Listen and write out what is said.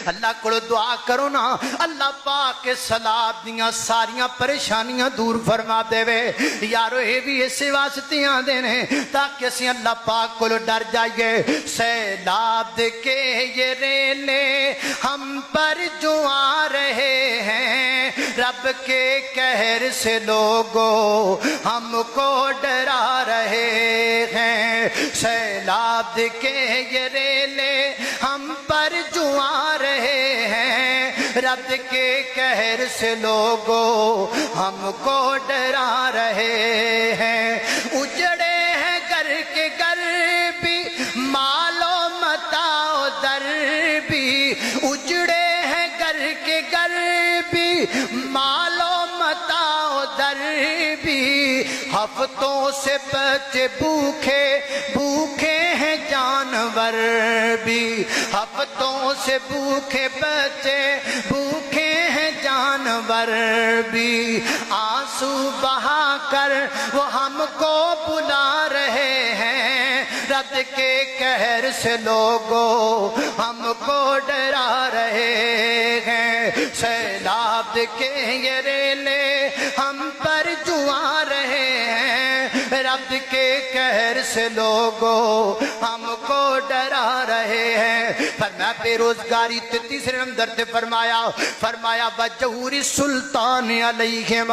اللہ کو دعا کرو نا اللہ پاک سیلاب دیاں ساریاں پریشانیاں دور فرما دے وے یارو اے بھی اسے واسطے آندے نے تاکہ اسی اللہ پاک کو ڈر جائیے سیلاب کے یہ ریلے ہم پر جو آ رہے ہیں رب کے قہر سے لوگوں ہم کو ڈرا رہے ہیں سیلاب کے یہ ریلے ہم پر جو آ رہے ہیں رب کے قہر سے لوگوں ہم کو ڈرا رہے ہیں اجڑے ہیں گھر کے گھر بھی مال و متاع در بھی اجڑے ہیں گھر کے گھر بھی مال و متاع در بھی ہفتوں سے بچے بھوکے بھوکے ہیں جانور بھی ہفتوں سے بھوکے بچے بھوکے ہیں جانور بھی آنسو بہا کر وہ ہم کو بلا رہے ہیں رب کے قہر سے لوگوں ہم کو ڈرا رہے ہیں سیلاب کے یہ ریلے ہم پر جو آ رہے ہیں رب کے قہر سے لوگوں ہم کو ڈرا رہے ہیں فرمایا بے روزگاری تیسرے نمبر تے فرمایا وجہور سلطان علیہم